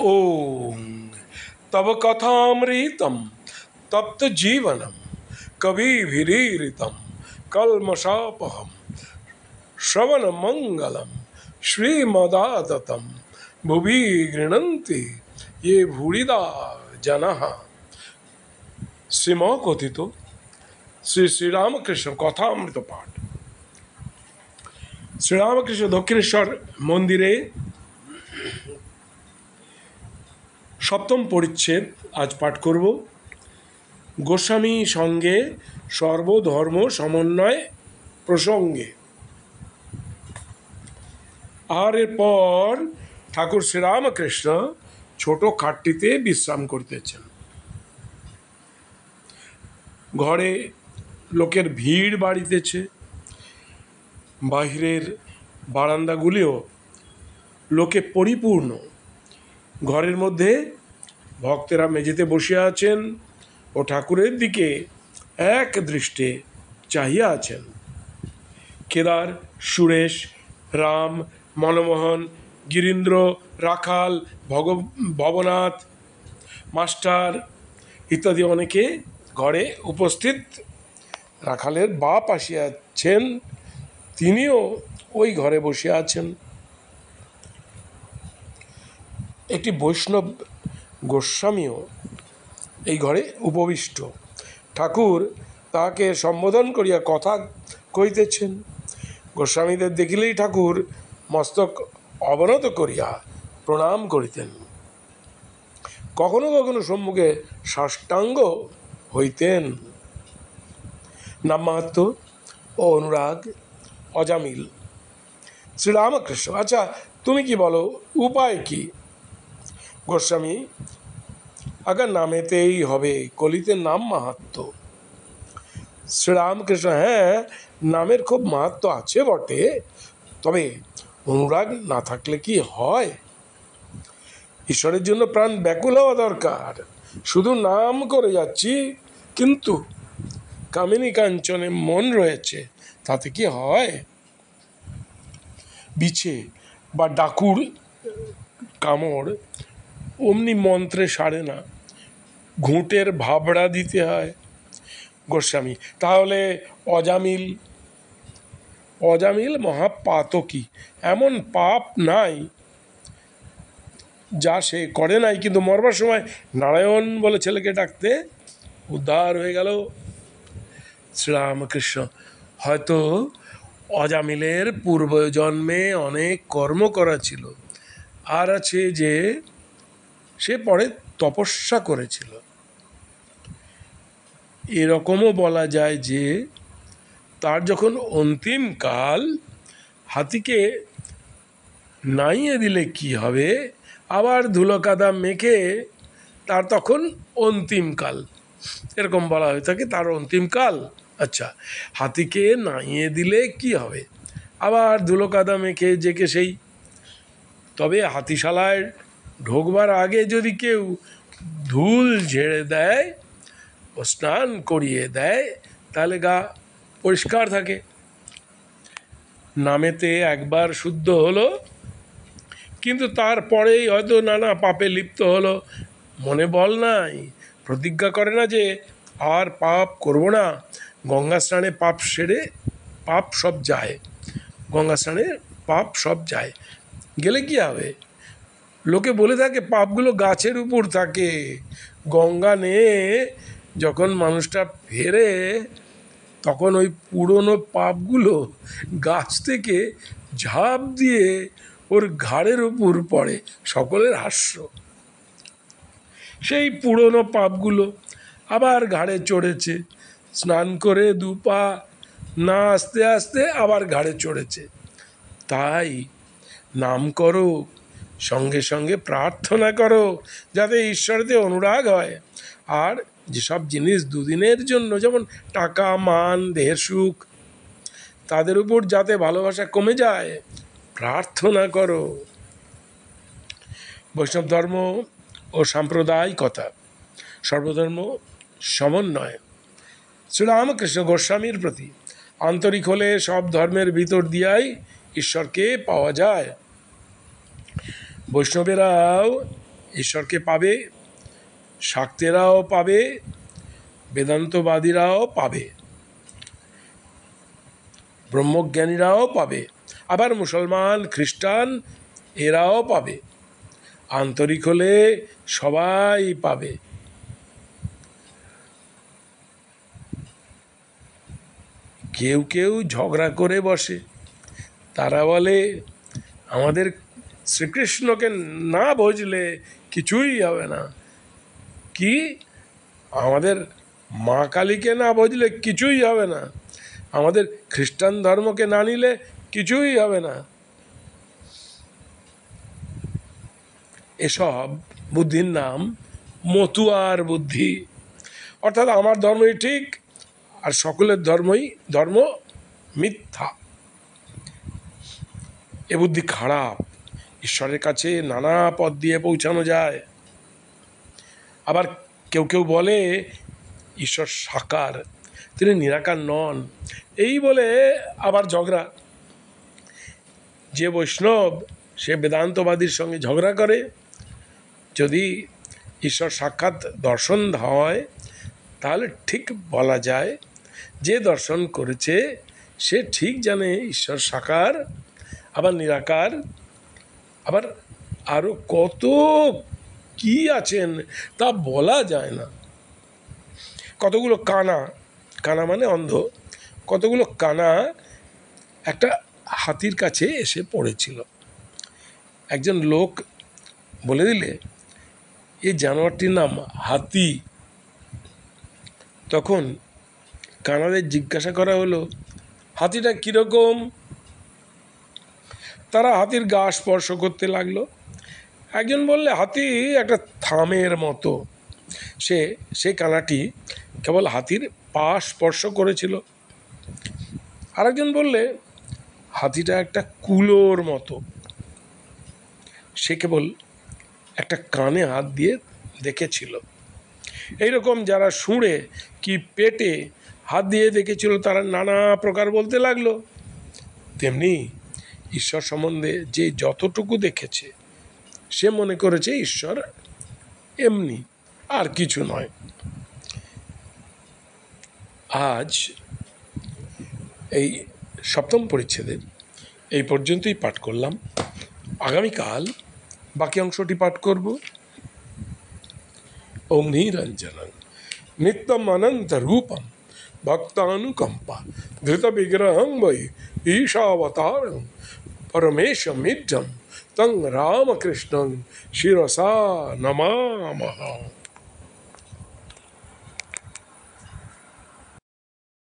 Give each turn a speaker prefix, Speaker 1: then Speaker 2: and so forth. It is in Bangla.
Speaker 1: ओम तव कथामृतम तप्त जीवनम कविभिरीरितम कल्मषापहम श्रवण मंगलम श्रीमदाततम भुवि गृह्णन्ति ये भूरिदा जनः। শ্রীম কথিত শ্রী শ্রীরামকৃষ্ণ কথামৃত পাঠ। শ্রীরামকৃষ্ণ দক্ষিণেশ্বর মন্দিরে সপ্তম পরিচ্ছেদ আজ পাঠ করব। গোস্বামী সঙ্গে সর্বধর্ম সমন্বয় প্রসঙ্গে। আর এরপর ঠাকুর শ্রীরামকৃষ্ণ ছোট খাটটিতে বিশ্রাম করতেছেন। ঘরে লোকের ভিড় বাড়িতেছে, বাহিরের বারান্দাগুলিও লোকে পরিপূর্ণ। ঘরের মধ্যে ভক্তেরা মেঝেতে বসে আছেন ও ঠাকুরের দিকে এক দৃষ্টে চাহিয়া আছেন। কেদার, সুরেশ, রাম, মনমোহন, গিরীন্দ্র, রাখাল, ভবনাথ, মাস্টার ইত্যাদি অনেকে ঘরে উপস্থিত। রাখালের বাপ আসিয়াছেন, তিনিও ওই ঘরে বসে আছেন। একটি বৈষ্ণব গোস্বামীও এই ঘরে উপবিষ্ট। ঠাকুর তাহাকে সম্বোধন করিয়া কথা কহিতেছেন। গোস্বামীদের দেখিলেই ঠাকুর মস্তক অবনত করিয়া প্রণাম করিতেন। কখনো কখনো সম্মুখে সাষ্টাঙ্গ হইতেন। নামমাহাত্ম্য ও অনুরাগ অজামিল। শ্রীরামকৃষ্ণ: আচ্ছা, তুমি কি বলো, উপায় কি? গোস্বামী: আগে নামেতেই হবে, কলিতে নাম মাহাত্ম্য। শ্রীরামকৃষ্ণ: হ্যাঁ, নামের খুব মাহাত্ম্য আছে বটে, তবে অনুরাগ না থাকলে কি হয়? ঈশ্বরের জন্য প্রাণ ব্যাকুল হওয়া দরকার। শুধু নাম করে যাচ্ছি, কিন্তু কামিনী কাঞ্চনে মন রয়েছে, তাতে কি হয়? বিছে বা ডাকুর কামড় অমনি মন্ত্রে সারে না, ঘুঁটের ভাবড়া দিতে হয়। গোস্বামী: তাহলে অজামিল? অজামিল মহাপাতকী। এমন পাপ নাই যা সে করে নাই, কিন্তু মরবার সময় নারায়ণ বলে ছেলেকে ডাকতে উদ্ধার হয়ে গেল। শ্রীরামকৃষ্ণ: হয়তো অজামিলের পূর্বজন্মে অনেক কর্ম করা ছিল, আর আছে যে সে পরে তপস্যা করেছিল। এরকমও বলা যায় যে তার যখন অন্তিম কাল, হাতিকে নাইয়ে দিলে কি হবে, আবার ধুলো কাদা মেখে তার তখন অন্তিম কাল, এরকম বলা হয়ে থাকে, তার অন্তিম কাল। আচ্ছা, হাতিকে নাইয়ে দিলে কি হবে, আবার ধুলো কাদা মেখে যেকে সেই। তবে হাতিশালায় ঢোকবার আগে যদি কেউ ধুল ঝেড়ে দেয় ও স্নান করিয়ে দেয়, তাহলে গা পরিষ্কার থাকে। নামেতে একবার শুদ্ধ হলো, কিন্তু তারপরেই হয়তো নানা পাপে লিপ্ত হলো। মনে বল নাই, প্রতিজ্ঞা করে না যে আর পাপ করব না। গঙ্গা স্নানে পাপ সেরে পাপ সব যায়। গঙ্গা স্নানে পাপ সব যায়। গেলে কি হবে? লোকে বলে থাকে পাপগুলো গাছের উপর থাকে। গঙ্গা নিয়ে যখন মানুষটা ফেরে, তখন ওই পুরনো পাপগুলো গাছ থেকে ঝাঁপ দিয়ে ওর ঘাড়ের উপর পড়ে। সকলের হাস্য। সেই পুরনো পাপগুলো আবার ঘাড়ে চড়েছে। স্নান করে দুপা না আস্তে আস্তে আবার ঘাড়ে চড়েছে। তাই নাম করো, সঙ্গে সঙ্গে প্রার্থনা করো, যাতে ঈশ্বরেতে অনুরাগ হয়। আর যেসব জিনিস দুদিনের জন্য, যেমন টাকা, মান, দেহের সুখ, তাদের উপর যাতে ভালোবাসা কমে যায়, প্রার্থনা করো। বৈষ্ণব ধর্ম ও সাম্প্রদায়িকতা, সর্বধর্ম সমন্বয়। শ্রীরামকৃষ্ণ গোস্বামীর প্রতি আন্তরিক হলে সব ধর্মের ভিতর দিয়াই ঈশ্বরকে পাওয়া যায়। বৈষ্ণবেরাও ঈশ্বরকে পাবে, শাক্তেরাও পাবে, বেদান্তবাদীরাও পাবে, ব্রহ্মজ্ঞানীরাও পাবে, আবার মুসলমান, খ্রিস্টান এরাও পাবে। আন্তরিক হলে সবাই পাবে। কেউ কেউ ঝগড়া করে বসে, তারা বলে আমাদের শ্রীকৃষ্ণকে না বুঝলে কিছুই হবে না। কি, আমাদের মা কালীকে না বুঝলে কিছুই হবে না, আমাদের খ্রিস্টান ধর্মকে না নিলে কিছুই হবে না। এসব বুদ্ধির নাম মতুয়ার বুদ্ধি। অর্থাৎ আমার ধর্মই ঠিক আর সকলের ধর্ম মিথ্যা। এ বুদ্ধি খারাপ। ঈশ্বরের কাছে নানা পথ দিয়ে পৌঁছানো যায়। আবার কেউ কেউ বলে ঈশ্বর সাকার, তিনি নিরাকার নন, এই বলে আবার ঝগড়া। যে বৈষ্ণব সে বেদান্তবাদীর সঙ্গে ঝগড়া করে। যদি ঈশ্বর সাক্ষাৎ দর্শন হয় তাহলে ঠিক বলা যায় যে দর্শন করেছে সে ঠিক জানে ঈশ্বর সাকার, আবার নিরাকার, আবার আরও কত কি আছেন তা বলা যায় না। কতগুলো কানা, কানা মানে অন্ধ, কতগুলো কানা একটা হাতির কাছে এসে পড়েছিল। একজন লোক বলে দিলে এই জানোয়ারটির নাম হাতি। তখন কানাদের জিজ্ঞাসা করা হলো হাতিটা কীরকম। তারা হাতির গা স্পর্শ করতে লাগলো। একজন বললে হাতি একটা থামের মতো। সেই কানাটি কেবল হাতির পা স্পর্শ করেছিল। আরেকজন বললে হাতিটা একটা কুলোর মতো। সে কেবল একটা কানে হাত দিয়ে দেখেছিল। এইরকম যারা শুঁড়ে কি পেটে হাত দিয়ে দেখেছিল তারা নানা প্রকার বলতে লাগলো। তেমনি ঈশ্বর সম্বন্ধে যে যতটুকু দেখেছে সে মনে করেছে ঈশ্বর এমনি, আর কিছু নয়। আজ এই সপ্তম পরিচ্ছেদের এই পর্যন্তই পাঠ করলাম। আগামীকাল বাকি অংশটি পাঠ করব। ওম নিরঞ্জনং নিত্যম অনন্ত রূপম ভক্তানুকম্পা ধৃত বিগ্রহং বৈ ঈশাবতারং পরমেশমিড্ঢম তং রামকৃষ্ণং শিরসা নমামহ।